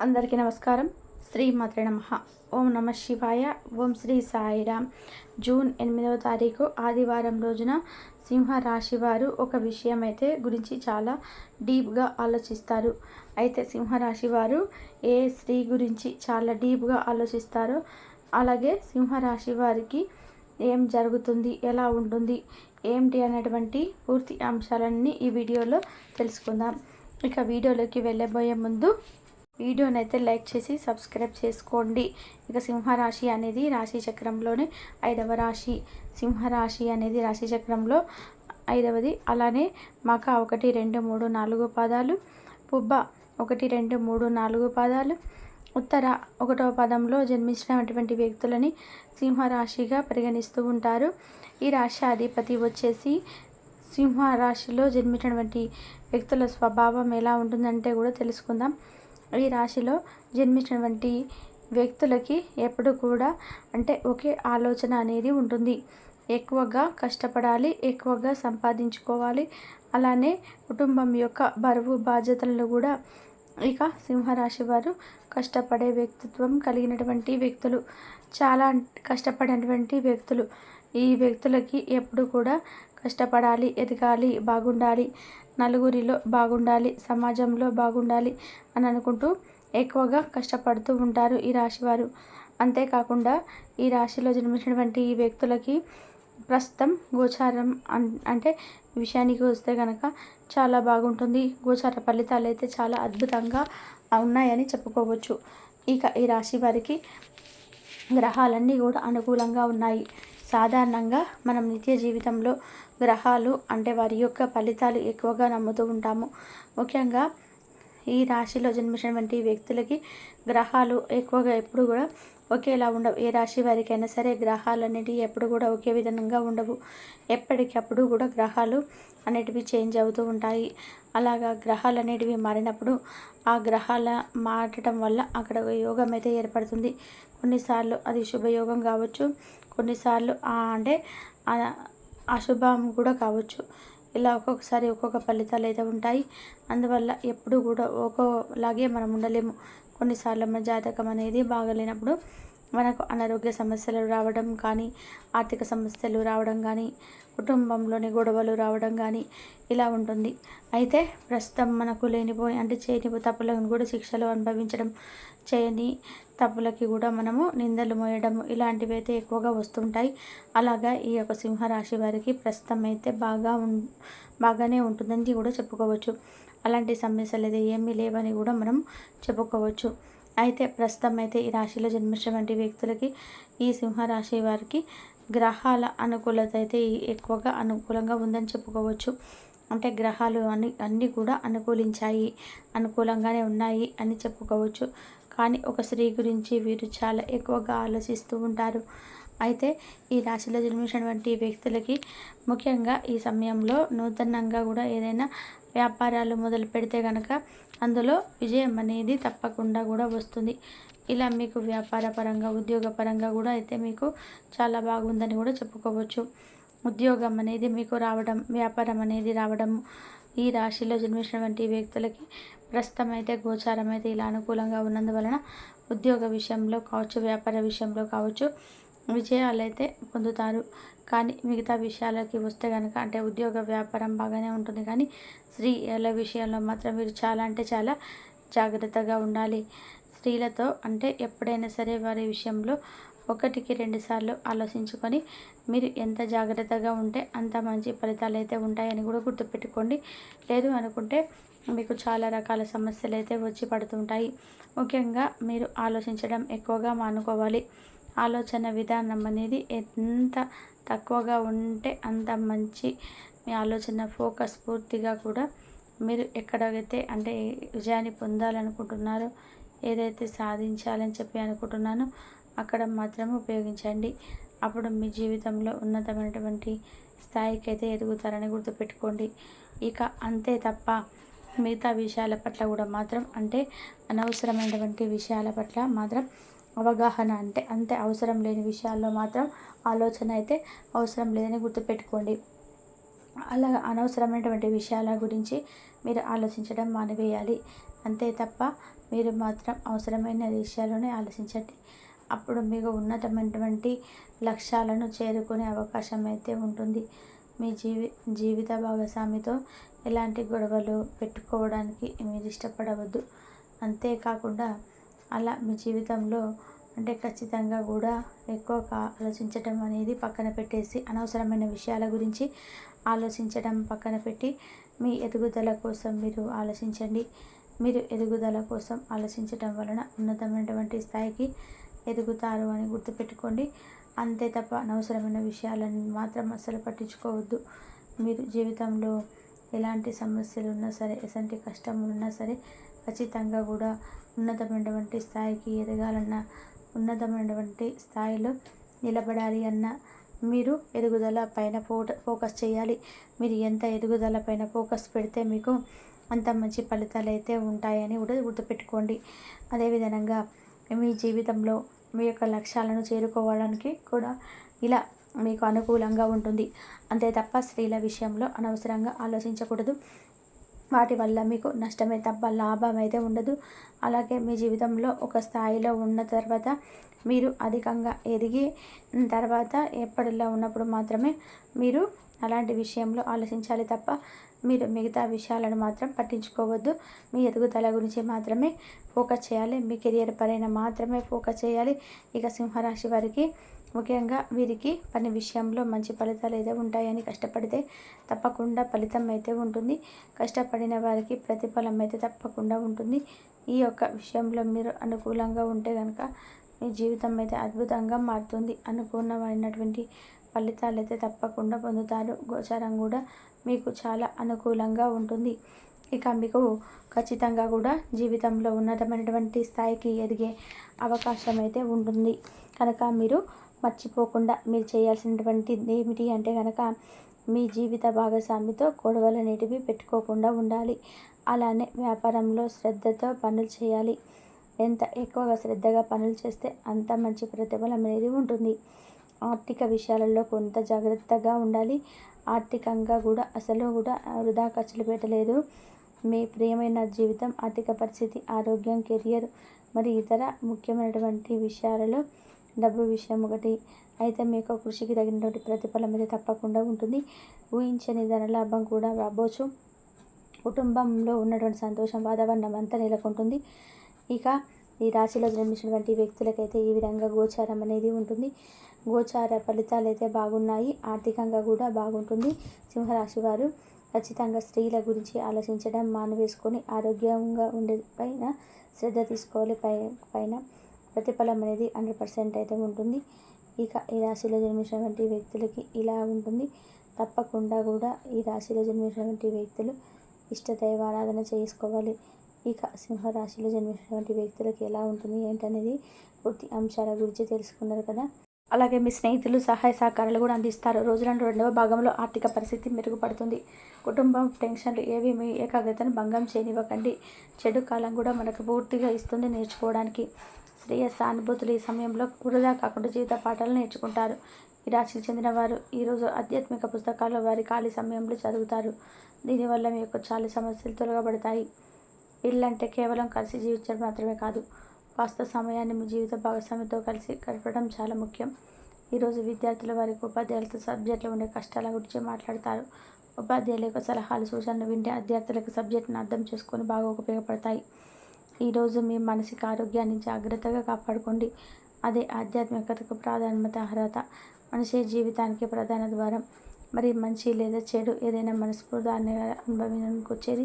అందరికీ నమస్కారం. శ్రీమాత్రే నమః. ఓం నమ శివాయ. ఓం శ్రీ సాయిరామ్. జూన్ 8వ తారీఖు ఆదివారం రోజున సింహరాశి వారు ఒక విషయం గురించి చాలా డీప్గా ఆలోచిస్తారు. అయితే సింహరాశి వారు ఏ స్త్రీ గురించి చాలా డీప్గా ఆలోచిస్తారో అలాగే సింహరాశి వారికి ఏం జరుగుతుంది, ఎలా ఉంటుంది, ఏమిటి అనేటువంటి పూర్తి అంశాలన్నీ ఈ వీడియోలో తెలుసుకుందాం. ఇక వీడియోలోకి వెళ్ళబోయే ముందు వీడియోనైతే లైక్ చేసి సబ్స్క్రైబ్ చేసుకోండి. ఇక సింహరాశి అనేది రాశి చక్రంలోనే 5వ రాశి. సింహరాశి అనేది రాశి చక్రంలో 5వది. అలానే మక 1, 2, 3, 4 పాదాలు, పుబ్బ 1, 2, 3, 4 పాదాలు, ఉత్తర 1వ పదంలో జన్మించినటువంటి వ్యక్తులని సింహరాశిగా పరిగణిస్తూ ఉంటారు. ఈ రాశి అధిపతి వచ్చేసి సింహరాశిలో జన్మించినటువంటి వ్యక్తుల స్వభావం ఎలా ఉంటుందంటే కూడా తెలుసుకుందాం. ఈ రాశిలో జన్మించినటువంటి వ్యక్తులకి ఎప్పుడు కూడా ఒకే ఆలోచన అనేది ఉంటుంది. ఎక్కువగా కష్టపడాలి, ఎక్కువగా సంపాదించుకోవాలి. అలానే కుటుంబం యొక్క బరువు బాధ్యతలను కూడా ఇక సింహరాశి వారు కష్టపడే వ్యక్తిత్వం కలిగినటువంటి వ్యక్తులు, చాలా కష్టపడినటువంటి వ్యక్తులు. ఈ వ్యక్తులకి ఎప్పుడు కూడా కష్టపడాలి, ఎదగాలి, బాగుండాలి, నలుగురిలో బాగుండాలి, సమాజంలో బాగుండాలి అని అనుకుంటూ ఎక్కువగా కష్టపడుతూ ఉంటారు ఈ రాశివారు. అంతేకాకుండా ఈ రాశిలో జన్మించినటువంటి ఈ వ్యక్తులకి ప్రస్తుతం గోచారం విషయానికి వస్తే కనుక చాలా బాగుంటుంది. గోచార ఫలితాలు అయితే చాలా అద్భుతంగా ఉన్నాయని చెప్పుకోవచ్చు. ఇక ఈ రాశి వారికి గ్రహాలన్నీ కూడా అనుకూలంగా ఉన్నాయి. సాధారణంగా మనం నిత్య జీవితంలో గ్రహాలు వారి యొక్క ఫలితాలు ఎక్కువగా నమ్ముతూ ఉంటాము. ముఖ్యంగా ఈ రాశిలో జన్మించినటువంటి వ్యక్తులకి గ్రహాలు ఎక్కువగా ఎప్పుడు కూడా ఒకేలా ఉండవు. ఏ రాశి వారికైనా సరే గ్రహాలు అనేటివి ఎప్పుడు కూడా ఒకే విధంగా ఉండవు. ఎప్పటికప్పుడు కూడా గ్రహాలు అనేటివి చేంజ్ అవుతూ ఉంటాయి. అలాగా గ్రహాలు అనేటివి మారినప్పుడు ఆ గ్రహాల మారటం వల్ల అక్కడ ఒక యోగం అయితే ఏర్పడుతుంది. కొన్నిసార్లు అది శుభయోగం కావచ్చు, కొన్నిసార్లు అశుభం కూడా కావచ్చు. ఇలా ఒక్కొక్కసారి ఒక్కొక్క ఫలితాలు అయితే ఉంటాయి. అందువల్ల ఎప్పుడు కూడా ఒక్కోలాగే మనం ఉండలేము. కొన్నిసార్లు మన జాతకం అనేది బాగలేనప్పుడు మనకు అనారోగ్య సమస్యలు రావడం కానీ, ఆర్థిక సమస్యలు రావడం కానీ, కుటుంబంలోని గొడవలు రావడం కానీ ఇలా ఉంటుంది. అయితే ప్రస్తుతం మనకు లేనిపోయి చేయని తప్పులను కూడా శిక్షలు అనుభవించడం, చేయని తప్పులకి కూడా మనము నిందలు మోయడం ఇలాంటివి అయితే ఎక్కువగా వస్తుంటాయి. అలాగా ఈ యొక్క సింహరాశి వారికి ప్రస్తుతం అయితే బాగానే ఉంటుందని కూడా చెప్పుకోవచ్చు. అలాంటి సమస్యలు అయితే ఏమీ లేవని కూడా మనం చెప్పుకోవచ్చు. అయితే ప్రస్తుతం అయితే ఈ రాశిలో జన్మించినటువంటి వ్యక్తులకి, ఈ సింహరాశి వారికి గ్రహాల అనుకూలత అయితే ఎక్కువగా అనుకూలంగా ఉందని చెప్పుకోవచ్చు. గ్రహాలు అన్నీ కూడా అనుకూలించాయి, అనుకూలంగానే ఉన్నాయి అని చెప్పుకోవచ్చు. కానీ ఒక స్త్రీ గురించి వీరు చాలా ఎక్కువగా ఆలోచిస్తూ ఉంటారు. అయితే ఈ రాశిలో జన్మించినటువంటి వ్యక్తులకి ముఖ్యంగా ఈ సమయంలో నూతనంగా కూడా ఏదైనా వ్యాపారాలు మొదలు పెడితే కనుక అందులో విజయం అనేది తప్పకుండా కూడా వస్తుంది. ఇలా మీకు వ్యాపార పరంగా, ఉద్యోగపరంగా కూడా అయితే మీకు చాలా బాగుందని కూడా చెప్పుకోవచ్చు. ఉద్యోగం అనేది మీకు రావడం, వ్యాపారం అనేది రావడం ఈ రాశిలో జన్మించినటువంటి వ్యక్తులకి ప్రస్తుతం అయితే గోచారం అయితే ఇలా అనుకూలంగా ఉన్నందువలన ఉద్యోగ విషయంలో కావచ్చు, వ్యాపార విషయంలో కావచ్చు విజయాలు అయితే పొందుతారు. కానీ మిగతా విషయాలకి వస్తే కనుక ఉద్యోగ వ్యాపారం బాగానే ఉంటుంది. కానీ స్త్రీల విషయంలో మాత్రం మీరు చాలా జాగ్రత్తగా ఉండాలి. స్త్రీలతో ఎప్పుడైనా సరే వారి విషయంలో 1కి 2 సార్లు ఆలోచించుకొని మీరు ఎంత జాగ్రత్తగా ఉంటే అంత మంచి ఫలితాలు అయితే ఉంటాయని కూడా గుర్తుపెట్టుకోండి. లేదు అనుకుంటే మీకు చాలా రకాల సమస్యలు అయితే వచ్చి పడుతుంటాయి. ముఖ్యంగా మీరు ఆలోచించడం ఎక్కువగా మానుకోవాలి. ఆలోచన విధానం అనేది ఎంత తక్కువగా ఉంటే అంత మంచి. మీ ఆలోచన ఫోకస్ పూర్తిగా కూడా మీరు ఎక్కడైతే విజయాన్ని పొందాలనుకుంటున్నారో, ఏదైతే సాధించాలని చెప్పి అనుకుంటున్నానో అక్కడ మాత్రం ఉపయోగించండి. అప్పుడు మీ జీవితంలో ఉన్నతమైనటువంటి స్థాయికి అయితే ఎదుగుతారని గుర్తుపెట్టుకోండి. ఇక అంతే తప్ప మిగతా విషయాల పట్ల కూడా మాత్రం అనవసరమైనటువంటి విషయాల పట్ల మాత్రం అవగాహన అంతే అవసరం లేని విషయాల్లో మాత్రం ఆలోచన అయితే అవసరం లేదని గుర్తుపెట్టుకోండి. అలా అనవసరమైనటువంటి విషయాల గురించి మీరు ఆలోచించడం మానివేయాలి. అంతే తప్ప మీరు మాత్రం అవసరమైన విషయాల్లోనే ఆలోచించండి. అప్పుడు మీకు ఉన్నతమైనటువంటి లక్ష్యాలను చేరుకునే అవకాశం అయితే ఉంటుంది. మీ జీవిత భాగస్వామితో ఎలాంటి గొడవలు పెట్టుకోవడానికి మీరు ఇష్టపడవద్దు. అంతేకాకుండా అలా మీ జీవితంలో అంటే ఖచ్చితంగా కూడా ఎక్కువగా ఆలోచించటం అనేది పక్కన పెట్టేసి, అనవసరమైన విషయాల గురించి ఆలోచించడం పక్కన పెట్టి మీ ఎదుగుదల కోసం మీరు ఆలోచించండి. మీరు ఎదుగుదల కోసం ఆలోచించటం వలన ఉన్నతమైనటువంటి స్థాయికి ఎదుగుతారు అని గుర్తుపెట్టుకోండి. అంతే తప్ప అనవసరమైన విషయాలను మాత్రం అస్సలు పట్టించుకోవద్దు. మీరు జీవితంలో ఎలాంటి సమస్యలు ఉన్నా సరే, ఎలాంటి కష్టములు ఉన్నా సరే ఖచ్చితంగా కూడా ఉన్నతమైనటువంటి స్థాయికి ఎదగాలన్నా, ఉన్నతమైనటువంటి స్థాయిలో నిలబడాలి అన్న మీరు ఎదుగుదల పైన ఫోకస్ చేయాలి. మీరు ఎంత ఎదుగుదల పైన ఫోకస్ పెడితే మీకు అంత మంచి ఫలితాలు అయితే ఉంటాయని కూడా గుర్తుపెట్టుకోండి. అదేవిధంగా మీ జీవితంలో మీ యొక్క లక్ష్యాలను చేరుకోవడానికి కూడా ఇలా మీకు అనుకూలంగా ఉంటుంది. అంతే తప్ప స్త్రీల విషయంలో అనవసరంగా ఆలోచించకూడదు. వాటి వల్ల మీకు నష్టమే తప్ప లాభం అయితే ఉండదు. అలాగే మీ జీవితంలో ఒక స్థాయిలో ఉన్న తర్వాత మీరు అధికంగా ఎదిగి తర్వాత ఎప్పటిలా ఉన్నప్పుడు మాత్రమే మీరు అలాంటి విషయంలో ఆలోచించాలి తప్ప మీరు మిగతా విషయాలను మాత్రం పట్టించుకోవద్దు. మీ ఎదుగుదల గురించి మాత్రమే ఫోకస్ చేయాలి. మీ కెరియర్ పైన మాత్రమే ఫోకస్ చేయాలి. ఇక సింహరాశి వారికి ముఖ్యంగా వీరికి పని విషయంలో మంచి ఫలితాలు అయితే ఉంటాయని కష్టపడితే తప్పకుండా ఫలితం అయితే ఉంటుంది. కష్టపడిన వారికి ప్రతిఫలం అయితే తప్పకుండా ఉంటుంది. ఈ యొక్క విషయంలో మీరు అనుకూలంగా ఉంటే కనుక మీ జీవితం అయితే అద్భుతంగా మారుతుంది. అనుకున్నమైనటువంటి ఫలితాలు అయితే తప్పకుండా పొందుతారు. గోచారం కూడా మీకు చాలా అనుకూలంగా ఉంటుంది. ఇక మీకు ఖచ్చితంగా కూడా జీవితంలో ఉన్నతమైనటువంటి స్థాయికి ఎదిగే అవకాశం అయితే ఉంటుంది. కనుక మీరు మర్చిపోకుండా మీరు చేయాల్సినటువంటిది ఏమిటి అంటే కనుక మీ జీవిత భాగస్వామితో గొడవలు అనేటివి పెట్టుకోకుండా ఉండాలి. అలానే వ్యాపారంలో శ్రద్ధతో పనులు చేయాలి. ఎంత ఎక్కువగా శ్రద్ధగా పనులు చేస్తే అంత మంచి ప్రతిఫలం అనేది ఉంటుంది. ఆర్థిక విషయాలలో కొంత జాగ్రత్తగా ఉండాలి. ఆర్థికంగా కూడా అసలు కూడా వృధా ఖర్చులు పెట్టలేదు. మీ ప్రియమైన జీవితం, ఆర్థిక పరిస్థితి, ఆరోగ్యం, కెరియర్ మరి ఇతర ముఖ్యమైనటువంటి విషయాలలో డబ్బు విషయం ఒకటి అయితే మీకు కృషికి తగినటువంటి ప్రతిఫలం అయితే తప్పకుండా ఉంటుంది. ఊహించని ధనలాభం కూడా రాబోచ్చు. కుటుంబంలో ఉన్నటువంటి సంతోషం వాతావరణం అంతా నెలకొంటుంది. ఇక ఈ రాశిలో జన్మించినటువంటి వ్యక్తులకైతే ఈ విధంగా గోచారం అనేది ఉంటుంది. గోచార ఫలితాలు అయితే బాగున్నాయి. ఆర్థికంగా కూడా బాగుంటుంది. సింహరాశి వారు ఖచ్చితంగా స్త్రీల గురించి ఆలోచించడం మానివేసుకొని ఆరోగ్యంగా ఉండే పైన శ్రద్ధ తీసుకోవాలి. పైన ప్రతిఫలం అనేది 100% అయితే ఉంటుంది. ఇక ఈ రాశిలో జన్మించినటువంటి వ్యక్తులకి ఇలా ఉంటుంది. తప్పకుండా కూడా ఈ రాశిలో జన్మించినటువంటి వ్యక్తులు ఇష్ట దైవారాధన చేసుకోవాలి. ఇక సింహరాశిలో జన్మించినటువంటి వ్యక్తులకి ఎలా ఉంటుంది ఏంటనేది పూర్తి అంశాల గురించి తెలుసుకున్నారు కదా. అలాగే మీ స్నేహితులు సహాయ సహకారాలు కూడా అందిస్తారు. రోజుల రెండవ భాగంలో ఆర్థిక పరిస్థితి మెరుగుపడుతుంది. కుటుంబం టెన్షన్లు ఏవి మీ ఏకాగ్రతను భంగం చేయనివ్వకండి. చెడు కాలం కూడా మనకు పూర్తిగా ఇస్తుంది నేర్చుకోవడానికి. స్త్రీయ సానుభూతులు ఈ సమయంలో వృధా కాకుండా జీవిత పాఠాలు నేర్చుకుంటారు. ఈ రాశికి చెందిన వారు ఈరోజు ఆధ్యాత్మిక పుస్తకాలు వారి ఖాళీ సమయంలో చదువుతారు. దీనివల్ల మీ యొక్క చాలా సమస్యలు తొలగబడతాయి. ఇల్లంటే కేవలం కలిసి జీవించడం మాత్రమే కాదు, వాస్తవ సమయాన్ని మీ జీవిత భాగస్వామితో కలిసి గడపడం చాలా ముఖ్యం. ఈరోజు విద్యార్థుల వారికి ఉపాధ్యాయులతో సబ్జెక్టులో ఉండే కష్టాల గురించి మాట్లాడతారు. ఉపాధ్యాయుల యొక్క సలహాలు సూచనలు వింటే విద్యార్థులకు సబ్జెక్టును అర్థం చేసుకొని బాగా ఉపయోగపడతాయి. ఈరోజు మీ మానసిక ఆరోగ్యాన్ని జాగ్రత్తగా కాపాడుకోండి. అదే ఆధ్యాత్మికతకు ప్రాధాన్యత అర్హత. మనిషి జీవితానికి ప్రధాన ద్వారం. మరి మంచి లేదా చెడు ఏదైనా మనస్ఫూర్తిని అనుభవించడానికి వచ్చేది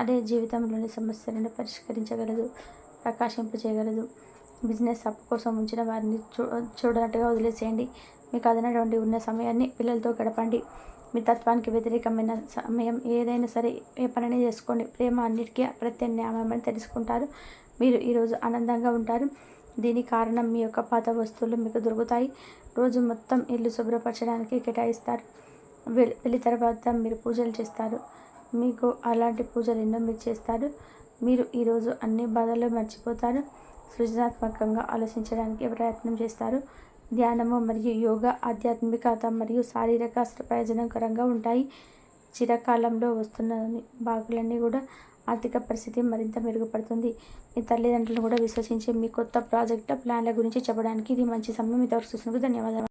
అదే జీవితంలోని సమస్యలను పరిష్కరించగలదు, ప్రకాశింపజేయగలదు. బిజినెస్ అప్పు కోసం ఉంచిన వారిని చూడనట్టుగా వదిలేసేయండి. మీకు అదనటువంటి ఉన్న సమయాన్ని పిల్లలతో గడపండి. మీ తత్వానికి వ్యతిరేకమైన సమయం ఏదైనా సరే ఏ పనిని చేసుకోండి. ప్రేమ అన్నిటికీ ప్రత్యామ్నాయమని తెలుసుకుంటారు. మీరు ఈరోజు ఆనందంగా ఉంటారు. దీనికి కారణం మీ యొక్క పాత వస్తువులు మీకు దొరుకుతాయి. రోజు మొత్తం ఇల్లు శుభ్రపరచడానికి కేటాయిస్తారు. వెళ్ళి తర్వాత మీరు పూజలు చేస్తారు. మీకు అలాంటి పూజలు ఎన్నో మీరు చేస్తారు. మీరు ఈరోజు అన్ని బాధలు మర్చిపోతారు. సృజనాత్మకంగా ఆలోచించడానికి ప్రయత్నం చేస్తారు. ధ్యానము మరియు యోగా ఆధ్యాత్మికత మరియు శారీరక ప్రయోజనకరంగా ఉంటాయి. చిరకాలంలో వస్తున్న బాగులన్నీ కూడా ఆర్థిక పరిస్థితి మరింత మెరుగుపడుతుంది. మీ తల్లిదండ్రులను కూడా విశ్వసించి మీ కొత్త ప్రాజెక్టుల ప్లాన్ల గురించి చెప్పడానికి ఇది మంచి సమయం. ఇంతవరకు చూసినందుకు ధన్యవాదాలు.